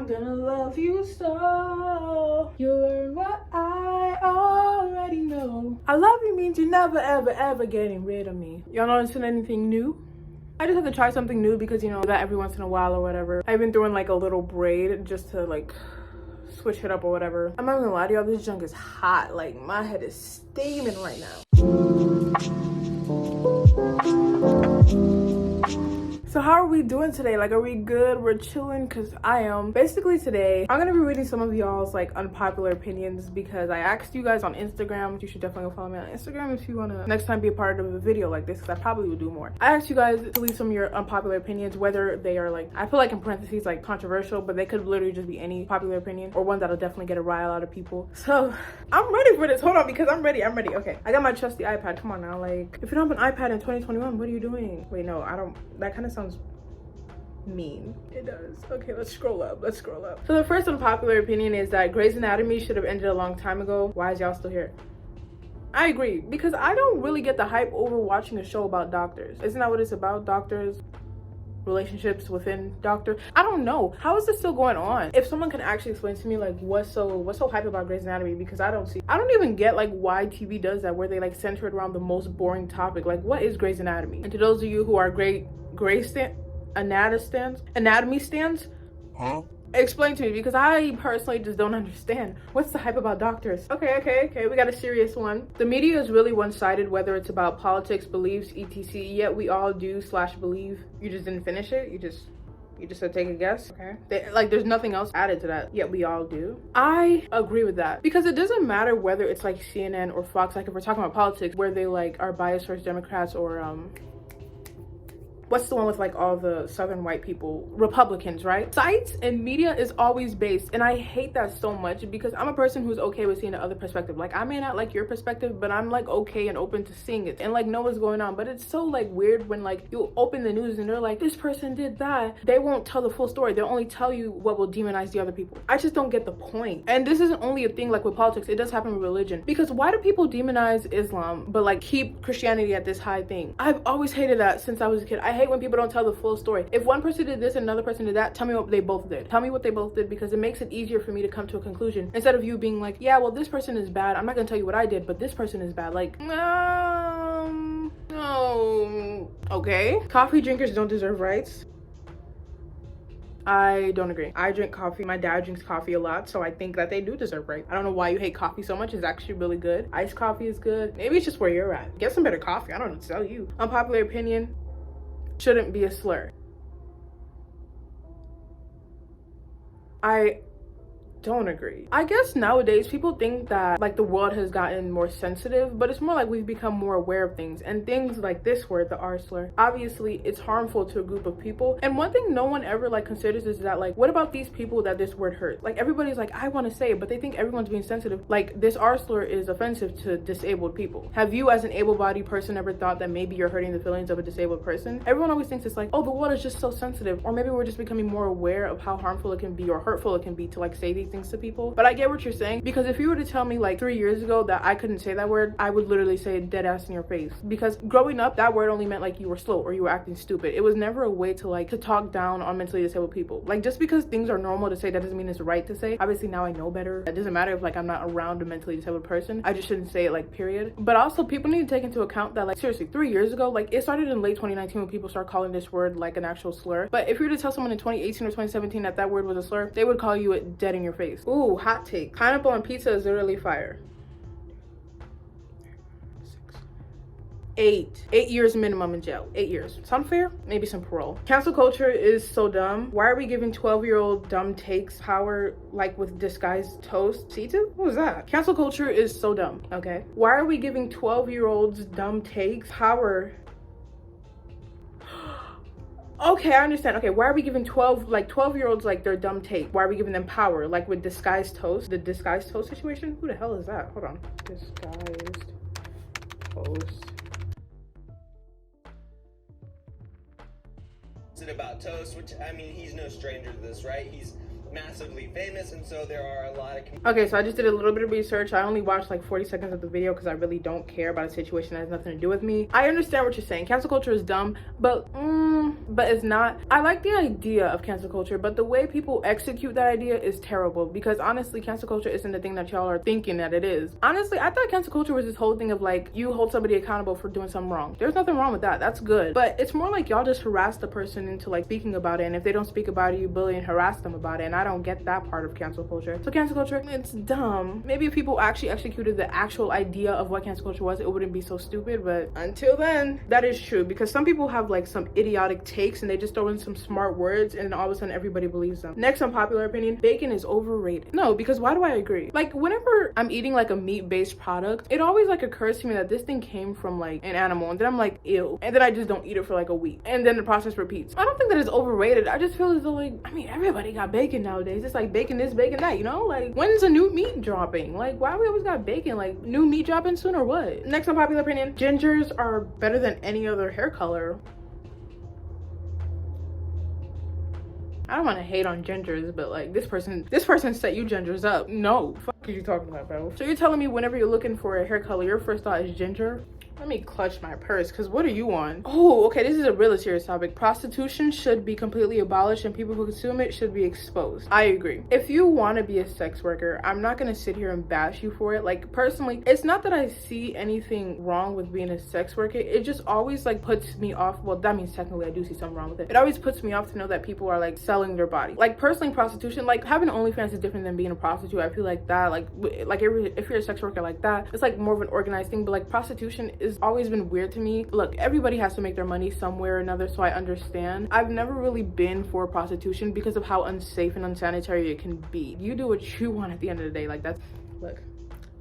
I'm gonna love you so. You're what I already know. I love you means you're never, ever, ever getting rid of me. Y'all noticing anything new? I just had to try something new because, you know, that every once in a while or whatever. I've been throwing like a little braid just to like switch it up or whatever. I'm not gonna lie to y'all, this junk is hot. Like, my head is steaming right now. So how are we doing today? Like, are we good? We're chilling? Because I am. Basically today, I'm gonna be reading some of y'all's like unpopular opinions because I asked you guys on Instagram. You should definitely go follow me on Instagram if you wanna next time be a part of a video like this, because I probably will do more. I asked you guys to leave some of your unpopular opinions, whether they are like, I put like in parentheses like controversial, but they could literally just be any popular opinion or one that'll definitely get a rile out of people. So I'm ready for this. Hold on, because I'm ready. Okay, I got my trusty iPad. Come on now. Like, if you don't have an iPad in 2021, what are you doing? Wait, no, I don't. That kind of sounds mean. It does. Okay, let's scroll up. So the first unpopular opinion is that Grey's Anatomy should have ended a long time ago. Why is y'all still here? I agree, because I don't really get the hype over watching a show about doctors. Isn't that what it's about? Doctors, relationships within doctors. I don't know, how is this still going on? If someone can actually explain to me like what's so hype about Grey's Anatomy, because I don't even get like why TV does that, where they like center it around the most boring topic. Like, what is Grey's Anatomy? And to those of you who are anatomy stands, huh? Explain to me, because I personally just don't understand. What's the hype about doctors? Okay, we got a serious one. The media is really one-sided, whether it's about politics, beliefs, etc. Yet we all do / believe. You just didn't finish it. You just said take a guess. Okay, there's nothing else added to that. Yet we all do. I agree with that, because it doesn't matter whether it's like CNN or Fox. Like, if we're talking about politics, where they like are biased towards Democrats, or what's the one with like all the southern white people, Republicans, right? Sites and media is always based, and I hate that so much, because I'm a person who's okay with seeing the other perspective. Like, I may not like your perspective, but I'm like okay and open to seeing it and like know what's going on. But it's so like weird when like you open the news and they're like, this person did that. They won't tell the full story. They'll only tell you what will demonize the other people. I just don't get the point. And this isn't only a thing like with politics, it does happen with religion. Because why do people demonize Islam but like keep Christianity at this high thing? I've always hated that since I was a kid. I hate when people don't tell the full story. If one person did this and another person did that, tell me what they both did. Tell me what they both did, because it makes it easier for me to come to a conclusion, instead of you being like, yeah, well, this person is bad. I'm not gonna tell you what I did, but this person is bad. Like, no. Okay. Coffee drinkers don't deserve rights. I don't agree. I drink coffee. My dad drinks coffee a lot, so I think that they do deserve rights. I don't know why you hate coffee so much. It's actually really good. Iced coffee is good. Maybe it's just where you're at. Get some better coffee. I don't know what to tell you. Unpopular opinion: shouldn't be a slur. I don't agree. I guess nowadays people think that like the world has gotten more sensitive, but it's more like we've become more aware of things, and things like this word, the R slur, obviously it's harmful to a group of people. And one thing no one ever like considers is that like, what about these people that this word hurts? Like, everybody's like, I want to say it, but they think everyone's being sensitive. Like, this R slur is offensive to disabled people. Have you as an able-bodied person ever thought that maybe you're hurting the feelings of a disabled person? Everyone always thinks it's like, oh, the world is just so sensitive, or maybe we're just becoming more aware of how harmful it can be or hurtful it can be to like say these things to people. But I get what you're saying, because if you were to tell me like 3 years ago that I couldn't say that word, I would literally say it dead ass in your face. Because growing up, that word only meant like you were slow or you were acting stupid. It was never a way to like to talk down on mentally disabled people. Like, just because things are normal to say, that doesn't mean it's right to say. Obviously now I know better. It doesn't matter if like I'm not around a mentally disabled person. I just shouldn't say it, like, period. But also people need to take into account that like, seriously, 3 years ago, like, it started in late 2019 when people start calling this word like an actual slur. But if you were to tell someone in 2018 or 2017 that that word was a slur, they would call you it dead in your face. Ooh, hot take. Pineapple on pizza is literally fire. 8 years minimum in jail. 8 years. Sound fair? Maybe some parole. Cancel culture is so dumb. Why are we giving 12-year-old dumb takes power, like with disguised toast? C2? What was that? Cancel culture is so dumb. Okay. Why are we giving 12-year-olds dumb takes power? Okay, I understand. Okay, why are we giving 12-year-olds like their dumb take? Why are we giving them power, like with disguised toast? The disguised toast situation? Who the hell is that? Hold on. Disguised toast. About toast, which, I mean, he's no stranger to this, right? He's massively famous, and so there are a lot of... Okay, so I just did a little bit of research. I only watched like 40 seconds of the video because I really don't care about a situation that has nothing to do with me. I understand what you're saying. Cancel culture is dumb, but it's not. I like the idea of cancel culture, but the way people execute that idea is terrible, because honestly, cancel culture isn't the thing that y'all are thinking that it is. Honestly, I thought cancel culture was this whole thing of like, you hold somebody accountable for doing something wrong. There's nothing wrong with that. That's good. But it's more like y'all just harass the person into like speaking about it, and if they don't speak about it, you bully and harass them about it, and I don't get that part of cancel culture. So cancel culture, it's dumb. Maybe if people actually executed the actual idea of what cancel culture was, it wouldn't be so stupid, but until then, that is true, because some people have like some idiotic takes and they just throw in some smart words and then all of a sudden everybody believes them. Next, unpopular opinion, bacon is overrated. No, because why do I agree? Like, whenever I'm eating like a meat-based product, it always like occurs to me that this thing came from like an animal, and then I'm like, ew, and then I just don't eat it for like a week, and then the process repeats. I don't think that it's overrated. I just feel as though, like, I mean, everybody got bacon nowadays. It's like bacon this, bacon that, you know? Like, when's a new meat dropping? Like, why we always got bacon? Like, new meat dropping soon or what? Next, unpopular opinion, gingers are better than any other hair color. I don't want to hate on gingers, but like, this person set you gingers up. No, fuck are you talking about, bro? So you're telling me whenever you're looking for a hair color, your first thought is ginger? Let me clutch my purse, because what are you on? Oh, okay, this is a really serious topic. Prostitution should be completely abolished and people who consume it should be exposed. I agree. If you want to be a sex worker, I'm not going to sit here and bash you for it. Like, personally, it's not that I see anything wrong with being a sex worker. It just always like puts me off. Well, that means technically I do see something wrong with it. It always puts me off to know that people are like selling their body. Like, personally, prostitution, like having OnlyFans is different than being a prostitute. I feel like that, like if you're a sex worker like that, it's like more of an organized thing. But like, prostitution is always been weird to me. Look, everybody has to make their money somewhere or another, so I understand. I've never really been for prostitution because of how unsafe and unsanitary it can be. You do what you want at the end of the day. Like, that's, look,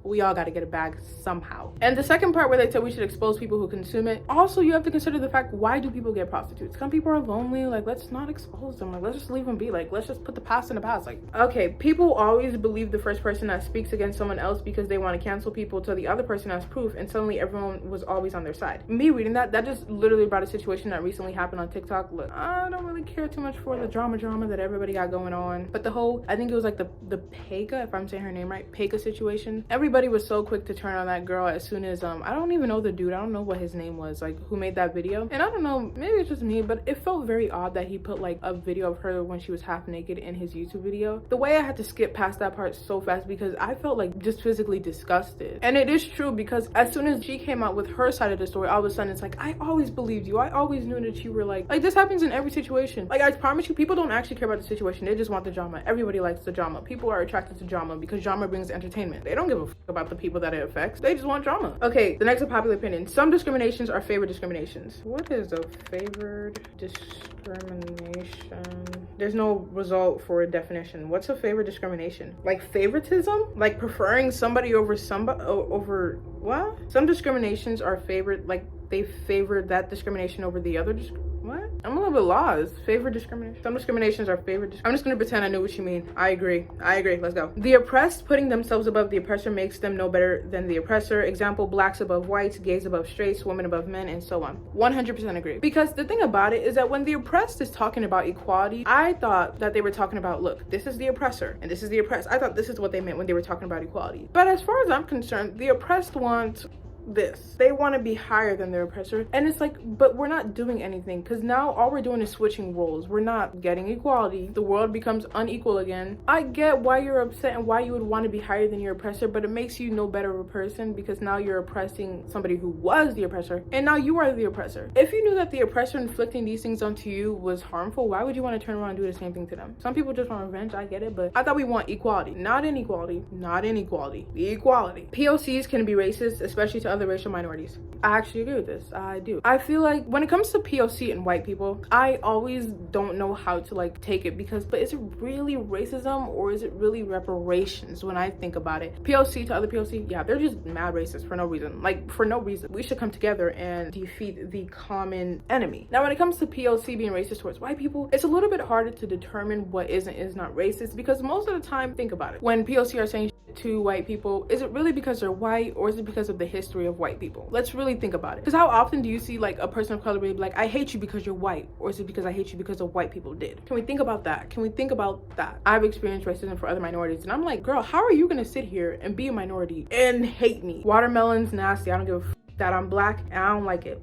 we all got to get a bag somehow. And the second part where they said we should expose people who consume it, also you have to consider the fact, why do people get prostitutes? Some people are lonely. Like, let's not expose them. Like, let's just leave them be. Like, let's just put the past in the past. Like, okay, people always believe the first person that speaks against someone else because they want to cancel people till the other person has proof, and suddenly everyone was always on their side. Me reading that just literally brought a situation that recently happened on TikTok. Look, I don't really care too much for the drama that everybody got going on, but the whole, I think it was like the Pega, if I'm saying her name right, Pega situation. Everybody was so quick to turn on that girl as soon as I don't even know the dude, I don't know what his name was, like, who made that video. And I don't know, maybe it's just me, but it felt very odd that he put like a video of her when she was half naked in his YouTube video. The way I had to skip past that part so fast, because I felt like just physically disgusted. And it is true, because as soon as she came out with her side of the story, all of a sudden it's like, I always believed you. I always knew that you were like this happens in every situation. Like, I promise you, people don't actually care about the situation. They just want the drama. Everybody likes the drama. People are attracted to drama because drama brings entertainment. They don't give a fuck about the people that it affects. They just want drama. Okay, the next unpopular opinion. Some discriminations are favored discriminations. What is a favored discrimination? There's no result for a definition. What's a favored discrimination? Like favoritism? Like preferring somebody over somebody, over what? Some discriminations are favored, like they favor that discrimination over the other what? I'm a little bit lost. Favorite discrimination. Some discriminations are favored. I'm just gonna pretend I knew what you mean. I agree. Let's go. The oppressed putting themselves above the oppressor makes them no better than the oppressor. Example, blacks above whites, gays above straights, women above men, and so on. 100% agree. Because the thing about it is that when the oppressed is talking about equality, I thought that they were talking about, look, this is the oppressor and this is the oppressed. I thought this is what they meant when they were talking about equality. But as far as I'm concerned, the oppressed want this. They want to be higher than their oppressor, and it's like, but we're not doing anything, because now all we're doing is switching roles. We're not getting equality. The world becomes unequal again. I get why you're upset and why you would want to be higher than your oppressor, but it makes you no better of a person, because now you're oppressing somebody who was the oppressor, and now you are the oppressor. If you knew that the oppressor inflicting these things onto you was harmful, why would you want to turn around and do the same thing to them? Some people just want revenge. I get it, but I thought we want equality, not inequality. Not inequality, equality. POCs can be racist, especially to other racial minorities. I actually agree with this. I do. I feel like when it comes to POC and white people, I always don't know how to like take it, because, but is it really racism or is it really reparations when I think about it? POC to other POC, yeah, they're just mad racist for no reason. Like, for no reason. We should come together and defeat the common enemy. Now, when it comes to POC being racist towards white people, it's a little bit harder to determine what is and is not racist, because most of the time, think about it, when POC are saying to white people, is it really because they're white, or is it because of the history history of white people. Let's really think about it. Because how often do you see like a person of color be like, I hate you because you're white, or is it because I hate you because of white people did? Can we think about that? Can we think about that? I've experienced racism for other minorities, and I'm like, girl, how are you gonna sit here and be a minority and hate me? Watermelon's nasty. I don't give a f that I'm black and I don't like it.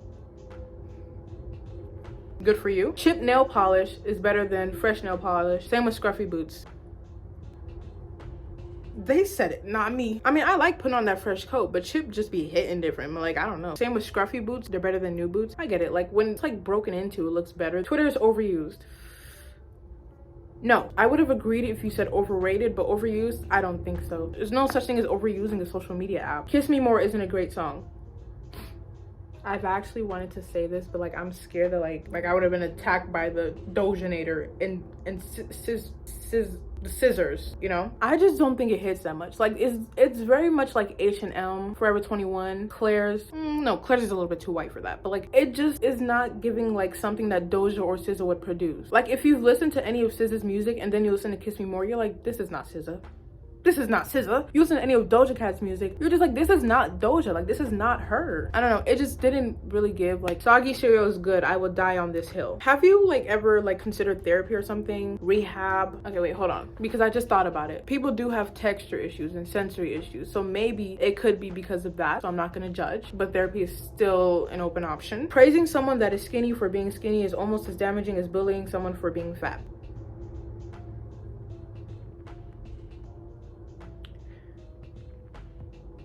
Good for you. Chipped nail polish is better than fresh nail polish. Same with scruffy boots. They said it, not me. I mean, I like putting on that fresh coat, but chip just be hitting different. Like, I don't know. Same with scruffy boots. They're better than new boots. I get it. Like, when it's like broken into, it looks better. Twitter is overused. No, I would have agreed if you said overrated, but overused, I don't think so. There's no such thing as overusing a social media app. Kiss Me More isn't a great song. I've actually wanted to say this, but like I'm scared that like I would have been attacked by the Dojanator and the scissors, you know? I just don't think it hits that much. Like it's very much like H&M, Forever 21, Claire's. No, Claire's is a little bit too white for that, but like it just is not giving like something that Doja or SZA would produce. Like if you've listened to any of SZA's music and then you listen to Kiss Me More, you're like, this is not SZA. This is not SZA. You listen to any of Doja Cat's music, you're just like, this is not Doja. Like, this is not her. I don't know. It just didn't really give. Like, soggy cereal is good. I will die on this hill. Have you like ever like considered therapy or something? Rehab? Okay, wait, hold on. Because I just thought about it. People do have texture issues and sensory issues. So maybe it could be because of that. So I'm not gonna judge. But therapy is still an open option. Praising someone that is skinny for being skinny is almost as damaging as bullying someone for being fat.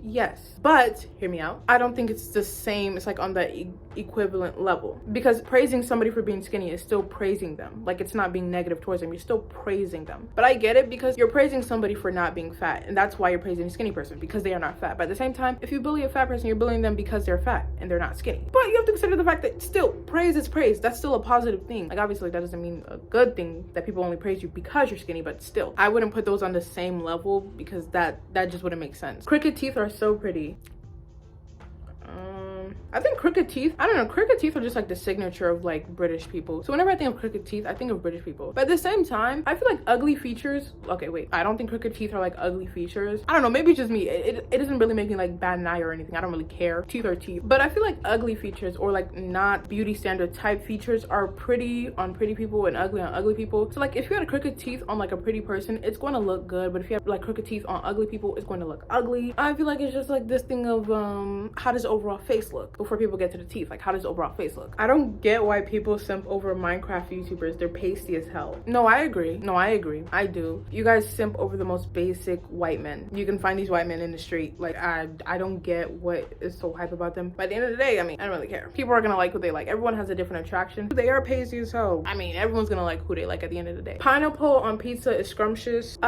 Yes, but hear me out. I don't think it's the same. It's like on that equivalent level, because praising somebody for being skinny is still praising them. Like, it's not being negative towards them. You're still praising them. But I get it, because you're praising somebody for not being fat, and that's why you're praising a skinny person, because they are not fat. But at the same time, if you bully a fat person, you're bullying them because they're fat and they're not skinny. But you have to consider the fact that still praise is praise. That's still a positive thing. Like, obviously that doesn't mean a good thing that people only praise you because you're skinny, but still I wouldn't put those on the same level, because that just wouldn't make sense. Crooked teeth are so pretty. I think crooked teeth, I don't know, crooked teeth are just like the signature of like British people. So whenever I think of crooked teeth, I think of British people. But at the same time, I feel like ugly features, okay, wait, I don't think crooked teeth are like ugly features. I don't know, maybe it's just me. It doesn't really make me like bad an eye or anything. I don't really care. Teeth are teeth. But I feel like ugly features, or like not beauty standard type features, are pretty on pretty people and ugly on ugly people. So like if you had crooked teeth on like a pretty person, it's going to look good. But if you have like crooked teeth on ugly people, it's going to look ugly. I feel like it's just like this thing of how does the overall face look before people get to the teeth. Like, how does the overall face look? I don't get why people simp over Minecraft YouTubers. They're pasty as hell. No, I agree. No, I agree. I do. You guys simp over the most basic white men. You can find these white men in the street. Like, I don't get what is so hype about them. By the end of the day, I mean, I don't really care. People are gonna like who they like. Everyone has a different attraction. They are pasty as hell. I mean, everyone's gonna like who they like at the end of the day. Pineapple on pizza is scrumptious.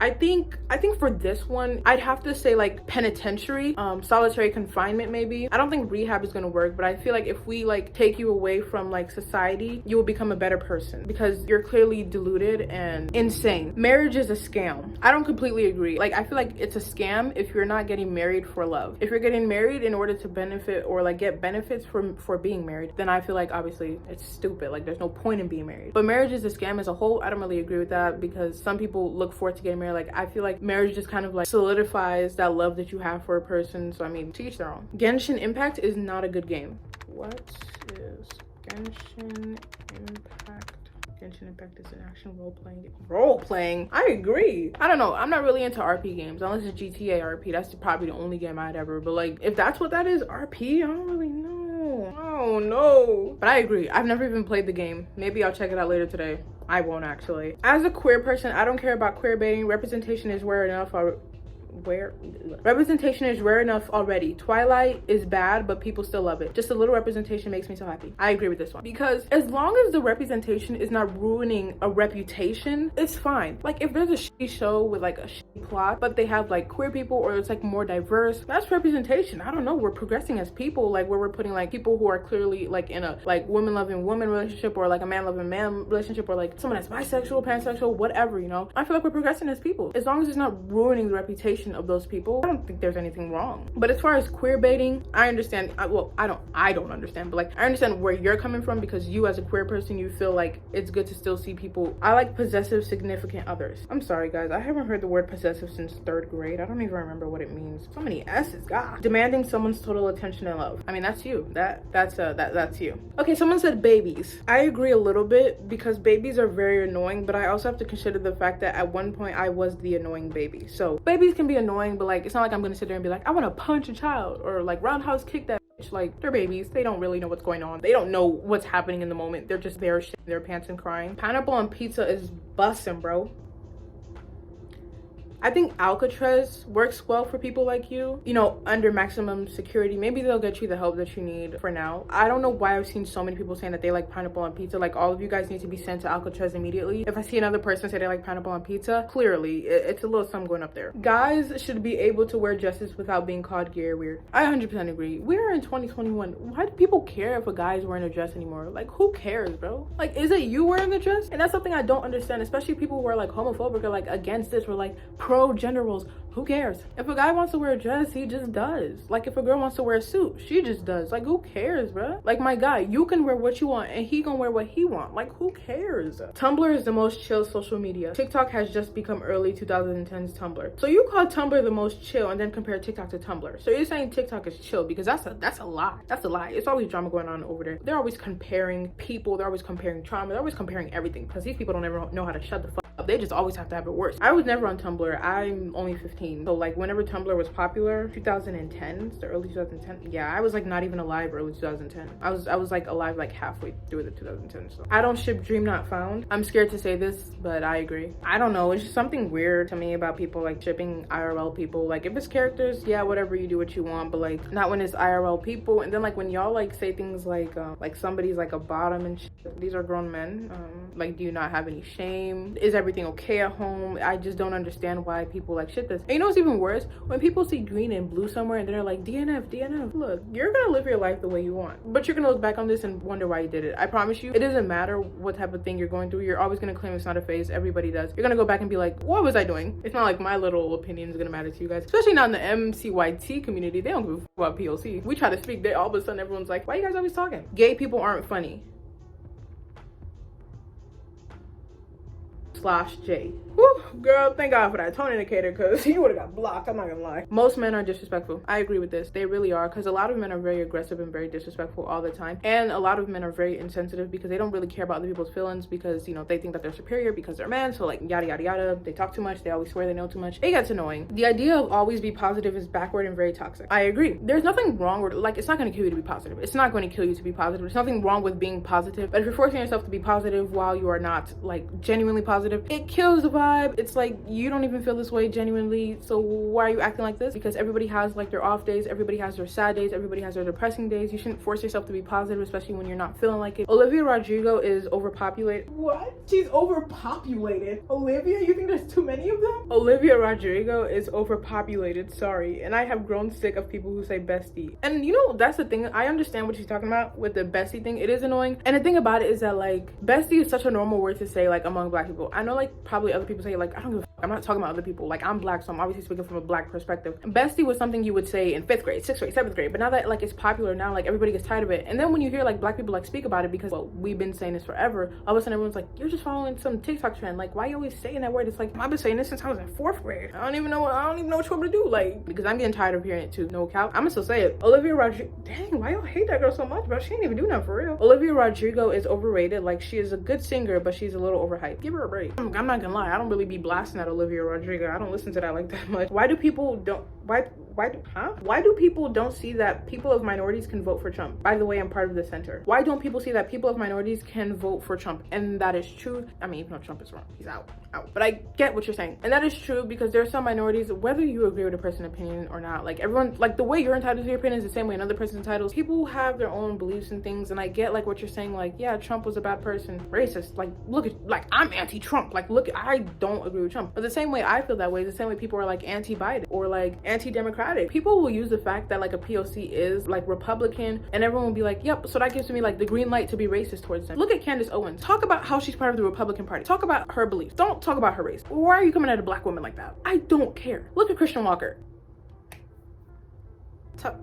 I think for this one, I'd have to say like penitentiary, solitary confinement maybe. I don't think rehab is gonna work, but I feel like if we like take you away from like society, you will become a better person, because you're clearly deluded and insane. Marriage is a scam. I don't completely agree. Like, I feel like it's a scam if you're not getting married for love. If you're getting married in order to benefit or like get benefits for being married, then I feel like obviously it's stupid. Like, there's no point in being married. But marriage is a scam as a whole. I don't really agree with that, because some people look forward to getting married. Like, I feel like marriage just kind of like solidifies that love that you have for a person. So I mean, to each their own. Genshin Impact is not a good game. What is Genshin Impact? Genshin Impact is an action role-playing game. Role-playing? I agree. I don't know. I'm not really into RP games, unless it's GTA RP. That's probably the only game I'd ever. But like, if that's what that is, RP, I don't really know. Oh no. But I agree. I've never even played the game. Maybe I'll check it out later today. I won't actually. As a queer person, I don't care about queer baiting. Representation is rare enough. Representation is rare enough already. Twilight is bad, but people still love it. Just a little representation makes me so happy. I agree with this one, because as long as the representation is not ruining a reputation, it's fine. Like, if there's a shitty show with like a shitty plot, but they have like queer people, or it's like more diverse, that's representation. I don't know, we're progressing as people, like where we're putting like people who are clearly like in a like woman loving woman relationship, or like a man loving man relationship, or like someone that's bisexual, pansexual, whatever, you know. I feel like we're progressing as people, as long as it's not ruining the reputation representation of those people, I don't think there's anything wrong. But as far as queer baiting, I understand. I don't understand, but like I understand where you're coming from, because you as a queer person, you feel like it's good to still see people. I like possessive significant others. I'm sorry guys, I haven't heard the word possessive since 3rd grade. I don't even remember what it means. So many S's, God. Demanding someone's total attention and love. I mean, that's you. That's you. Okay, someone said babies. I agree a little bit, because babies are very annoying, but I also have to consider the fact that at one point I was the annoying baby. So babies can be annoying, but like it's not like I'm gonna sit there and be like, I want to punch a child or like roundhouse kick that bitch. Like, they're babies, they don't really know what's going on, they don't know what's happening in the moment, they're just there shitting their pants and crying. Pineapple on pizza is bussin', bro. I think Alcatraz works well for people like you know, under maximum security. Maybe they'll get you the help that you need for now. I don't know why I've seen so many people saying that they like pineapple on pizza. Like, all of you guys need to be sent to Alcatraz immediately. If I see another person say they like pineapple on pizza, clearly it's a little something going up there. Guys should be able to wear dresses without being called gay or weird. I 100% agree. We're in 2021. Why do people care if a guy's wearing a dress anymore? Like, who cares, bro? Like, is it you wearing the dress? And that's something I don't understand, especially people who are like homophobic or like against this, or like pro gender roles. Who cares? If a guy wants to wear a dress, he just does. Like, if a girl wants to wear a suit, she just does. Like, who cares, bro? Like, my guy, you can wear what you want and he gonna wear what he want. Like, who cares? Tumblr is the most chill social media. TikTok has just become early 2010s Tumblr. So you call Tumblr the most chill and then compare TikTok to Tumblr. So you're saying TikTok is chill, because that's a lie. That's a lie. It's always drama going on over there. They're always comparing people. They're always comparing trauma. They're always comparing everything, because these people don't ever know how to shut the fuck up. They just always have to have it worse. I was never on Tumblr. I'm only 15. So like whenever Tumblr was popular, 2010s, the early 2010, yeah, I was like not even alive early 2010. I was like alive like halfway through the 2010s. So I don't ship Dream Not Found. I'm scared to say this, but I agree. I don't know, it's just something weird to me about people like shipping IRL people. Like, if it's characters, yeah, whatever, you do what you want, but like not when it's IRL people. And then like when y'all like say things like somebody's like a bottom and shit. These are grown men. Like, do you not have any shame? Is everything okay at home? I just don't understand why people like shit this. And you know what's even worse? When people see green and blue somewhere and they're like, DNF, DNF. Look, you're gonna live your life the way you want, but you're gonna look back on this and wonder why you did it. I promise you, it doesn't matter what type of thing you're going through. You're always gonna claim it's not a phase. Everybody does. You're gonna go back and be like, what was I doing? It's not like my little opinion is gonna matter to you guys, especially not in the MCYT community. They don't give a fuck about POC. We try to speak, they all of a sudden everyone's like, why you guys always talking? Gay people aren't funny. /J. Whew, girl, thank God for that tone indicator, because you would have got blocked. I'm not gonna lie. Most men are disrespectful. I agree with this. They really are, because a lot of men are very aggressive and very disrespectful all the time. And a lot of men are very insensitive, because they don't really care about other people's feelings, because, you know, they think that they're superior because they're men. So like yada yada yada. They talk too much. They always swear they know too much. It gets annoying. The idea of always be positive is backward and very toxic. I agree. There's nothing wrong with, like, it's not going to kill you to be positive. It's not going to kill you to be positive. There's nothing wrong with being positive. But if you're forcing yourself to be positive while you are not like genuinely positive, it kills the vibe. It's like you don't even feel this way genuinely, so why are you acting like this? Because everybody has like their off days, everybody has their sad days, everybody has their depressing days. You shouldn't force yourself to be positive, especially when you're not feeling like it. Olivia Rodrigo is overpopulated. What? She's overpopulated? Olivia? You think there's too many of them? Olivia Rodrigo is overpopulated, sorry. And I have grown sick of people who say bestie. And you know, that's the thing. I understand what she's talking about with the bestie thing. It is annoying. And the thing about it is that like bestie is such a normal word to say like among black people. I know like probably other people say like, I don't give a I'm not talking about other people. Like, I'm black, so I'm obviously speaking from a black perspective. Bestie was something you would say in 5th grade, 6th grade, 7th grade, but now that like it's popular now, like everybody gets tired of it. And then when you hear like black people like speak about it, because well, we've been saying this forever, all of a sudden everyone's like, you're just following some TikTok trend. Like, why are you always saying that word? It's like, I've been saying this since I was in 4th grade. I don't even know what you want me to do. Like, because I'm getting tired of hearing it too. No cap. I'm gonna still say it. Olivia Rodrigo, dang, why y'all hate that girl so much, bro? She ain't even do nothing for real. Olivia Rodrigo is overrated. Like, she is a good singer, but she's a little overhyped. Give her a break. I'm not gonna lie, I don't really be blasting at Olivia Rodrigo. I don't listen to that like that much. Why do people don't see that people of minorities can vote for Trump? By the way, I'm part of the center. Why don't people see that people of minorities can vote for Trump? And that is true. I mean, even though Trump is wrong, he's out. But I get what you're saying. And that is true because there are some minorities, whether you agree with a person's opinion or not, like everyone, like the way you're entitled to your opinion is the same way another person's entitled. People have their own beliefs and things, and I get like what you're saying, like, yeah, Trump was a bad person, racist. Like, look at, like, I'm anti-Trump. Like, I don't agree with Trump. But the same way I feel that way is the same way people are like anti-Biden or like anti-Democratic. Democratic. People will use the fact that like a POC is like Republican, and everyone will be like, yep, so that gives me like the green light to be racist towards them. Look at Candace Owens. Talk about how she's part of the Republican Party. Talk about her beliefs. Don't talk about her race. Why are you coming at a black woman like that? I don't care. Look at Christian Walker.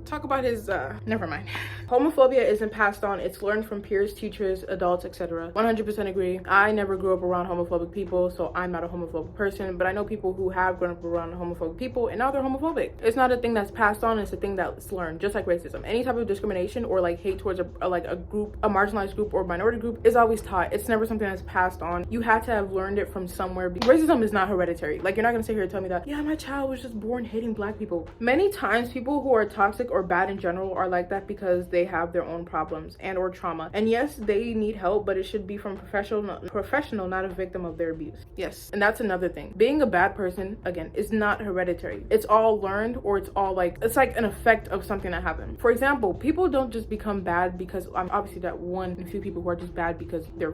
Talk about his never mind. Homophobia isn't passed on, it's learned from peers, teachers, adults, etc. 100% agree. I never grew up around homophobic people, so I'm not a homophobic person, but I know people who have grown up around homophobic people and now they're homophobic. It's not a thing that's passed on, it's a thing that's learned, just like racism. Any type of discrimination or like hate towards a group, a marginalized group or minority group is always taught. It's never something that's passed on. You have to have learned it from somewhere. Racism is not hereditary. Like, you're not gonna sit here and tell me that, yeah, my child was just born hating black people. Many times people who are toxic or bad in general are like that because they have their own problems and or trauma, and yes, they need help, but it should be from professional, not a victim of their abuse. Yes, and that's another thing. Being a bad person, again, is not hereditary. It's all learned, or it's all like, it's like an effect of something that happened. For example, people don't just become bad because I'm obviously that one in a few people who are just bad because they're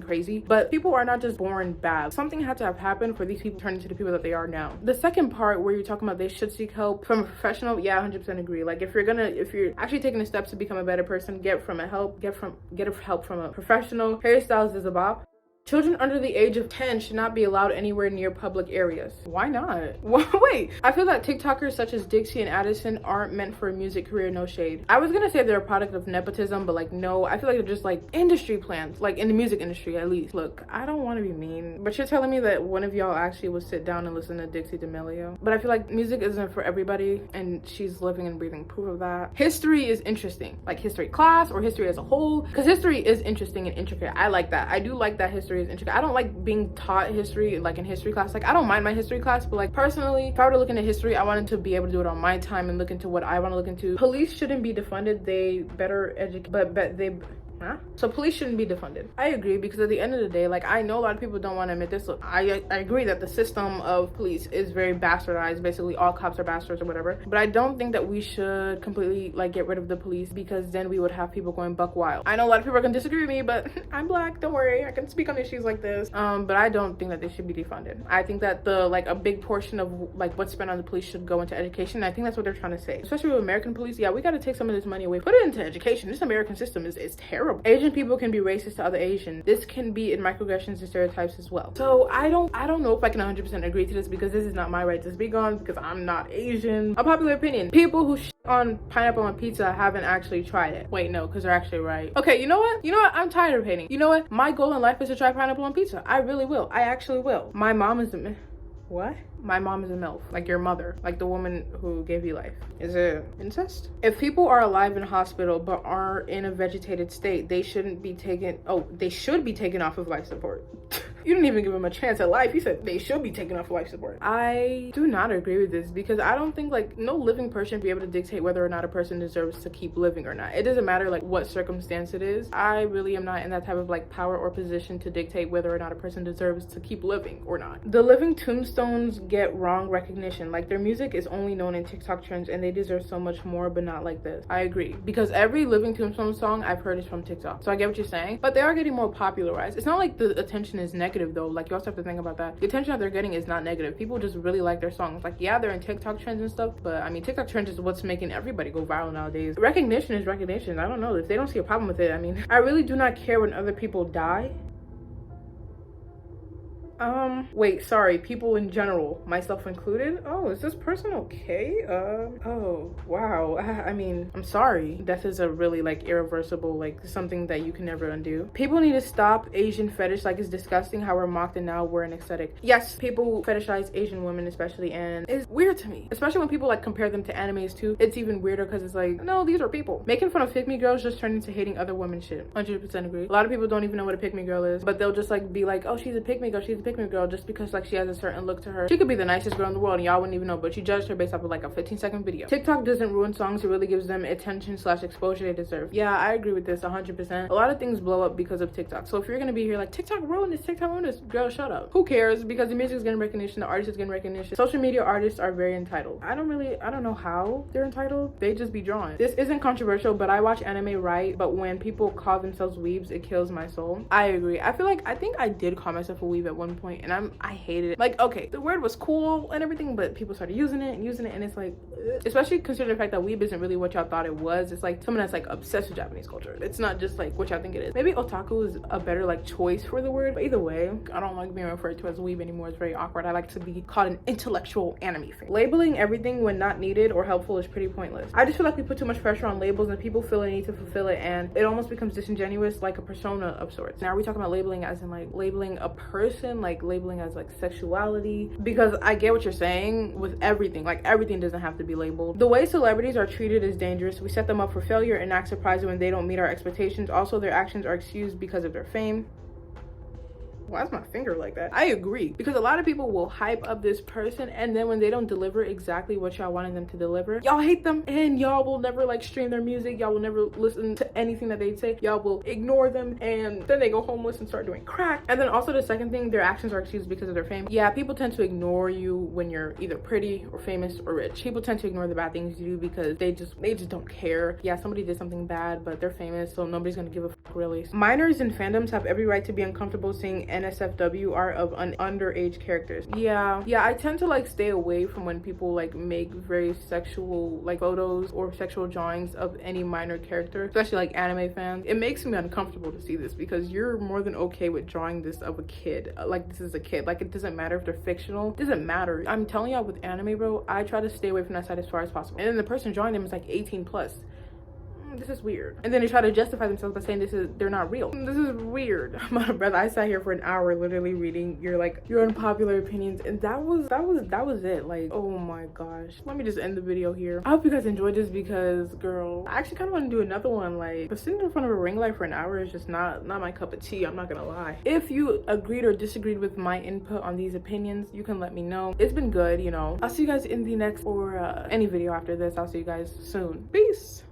crazy, but people are not just born bad. Something had to have happened for these people to turn into the people that they are now. The second part where you're talking about they should seek help from a professional, yeah, 100% agree. Like, if you're actually taking the steps to become a better person, get help from a professional. Hairstyles is a bop. Children under the age of 10 should not be allowed anywhere near public areas. Why not? Wait, I feel that TikTokers such as Dixie and Addison aren't meant for a music career, no shade. I was gonna say they're a product of nepotism, but like, no, I feel like they're just like industry plants, like in the music industry at least. Look, I don't want to be mean, but you're telling me that one of y'all actually would sit down and listen to Dixie D'Amelio. But I feel like music isn't for everybody, and she's living and breathing proof of that. History is interesting, like history class or history as a whole, because history is interesting and intricate. I like that. I do like that history is intricate. I don't like being taught history like in history class. Like, I don't mind my history class, but like personally, if I were to look into history, I wanted to be able to do it on my time and look into what I want to look into. Police shouldn't be defunded. They better educate, but they so police shouldn't be defunded. I agree, because at the end of the day, like, I know a lot of people don't want to admit this. Look, I agree that the system of police is very bastardized. Basically, all cops are bastards or whatever. But I don't think that we should completely like get rid of the police, because then we would have people going buck wild. I know a lot of people are gonna disagree with me, but I'm black, don't worry, I can speak on issues like this. But I don't think that they should be defunded. I think that a big portion of like what's spent on the police should go into education. I think that's what they're trying to say, especially with American police. Yeah, we got to take some of this money away, put it into education. This American system is terrible. Asian people can be racist to other Asians. This can be in microaggressions and stereotypes as well. So I don't know if I can 100% agree to this, because this is not my right to speak on, because I'm not Asian. A popular opinion: people who shit on pineapple on pizza haven't actually tried it. Wait, no, because they're actually right. Okay, you know what? I'm tired of hating. You know what? My goal in life is to try pineapple on pizza. I really will. I actually will. My mom is what? My mom is a MILF, like your mother, like the woman who gave you life. Is it incest? If people are alive in hospital but are in a vegetated state, they should be taken off of life support. You didn't even give them a chance at life. You said they should be taken off of life support. I do not agree with this, because I don't think like no living person should be able to dictate whether or not a person deserves to keep living or not. It doesn't matter like what circumstance it is. I really am not in that type of like power or position to dictate whether or not a person deserves to keep living or not. The living tombstones get wrong recognition. Like, their music is only known in TikTok trends, and they deserve so much more, but not like this. I agree, because every living tombstone song I've heard is from TikTok, so I get what you're saying, but they are getting more popularized. It's not like the attention is negative though. Like, you also have to think about that. The attention that they're getting is not negative. People just really like their songs. Like, yeah, they're in TikTok trends and stuff, but I mean, TikTok trends is what's making everybody go viral nowadays. Recognition is recognition. I don't know if they don't see a problem with it. I mean, I really do not care when other people die. Wait, sorry, people in general, myself included. Oh, is this person okay? Oh, wow. I mean, I'm sorry. Death is a really like irreversible, like something that you can never undo. People need to stop Asian fetish. Like, it's disgusting how we're mocked and now we're an aesthetic. Yes, people fetishize Asian women especially, and it's weird to me, especially when people like compare them to animes too. It's even weirder, because it's like, no, these are people. Making fun of pick me girls just turned into hating other women shit. 100% agree. A lot of people don't even know what a pick me girl is, but they'll just like be like, oh, she's a pick me girl, she's a pick me girl, just because like she has a certain look to her. She could be the nicest girl in the world and y'all wouldn't even know, but you judged her based off of like a 15-second video. TikTok doesn't ruin songs, it really gives them attention/exposure they deserve. Yeah, I agree with this 100%. A lot of things blow up because of TikTok. So if you're gonna be here like, TikTok ruined this, girl, shut up. Who cares? Because the music is getting recognition, the artist is getting recognition. Social media artists are very entitled. I don't know how they're entitled. They just be drawn. This isn't controversial, but I watch anime, right? But when people call themselves weebs, it kills my soul. I agree. I think I did call myself a weeb at one point, and I hated it. Like, okay, the word was cool and everything, but people started using it, and it's like, especially considering the fact that weeb isn't really what y'all thought it was. It's like someone that's like obsessed with Japanese culture. It's not just like what y'all think it is. Maybe otaku is a better like choice for the word, but either way, I don't like being referred to as weeb anymore. It's very awkward. I like to be called an intellectual anime fan. Labeling everything when not needed or helpful is pretty pointless. I just feel like we put too much pressure on labels and people feel a need to fulfill it, and it almost becomes disingenuous, like a persona of sorts. Now, are we talking about labeling as in like labeling a person, like labeling as like sexuality? Because I get what you're saying with everything. Like, everything doesn't have to be labeled. The way celebrities are treated is dangerous. We set them up for failure and act surprised when they don't meet our expectations. Also, their actions are excused because of their fame. Why is my finger like that? I agree, because a lot of people will hype up this person, and then when they don't deliver exactly what y'all wanted them to deliver, y'all hate them, and y'all will never like stream their music. Y'all will never listen to anything that they say. Y'all will ignore them, and then they go homeless and start doing crack. And then also the second thing, their actions are excused because of their fame. Yeah, people tend to ignore you when you're either pretty or famous or rich. People tend to ignore the bad things you do because they just don't care. Yeah, somebody did something bad, but they're famous, so nobody's gonna give a fuck really. Minors in fandoms have every right to be uncomfortable seeing NSFW art of underage characters. Yeah, I tend to like stay away from when people like make very sexual like photos or sexual drawings of any minor character, especially like anime fans. It makes me uncomfortable to see this, because you're more than okay with drawing this of a kid. Like, this is a kid. Like, it doesn't matter if they're fictional. It doesn't matter. I'm telling y'all, with anime, bro, I try to stay away from that side as far as possible. And then the person drawing them is like 18 plus. This is weird. And then they try to justify themselves by saying they're not real. This is weird. My brother, I sat here for an hour literally reading your unpopular opinions, and that was it. Like, oh my gosh. Let me just end the video here. I hope you guys enjoyed this, because girl, I actually kind of want to do another one. Like, but sitting in front of a ring light for an hour is just not my cup of tea. I'm not gonna lie. If you agreed or disagreed with my input on these opinions, you can let me know. It's been good, you know. I'll see you guys in the next or any video after this. I'll see you guys soon. Peace.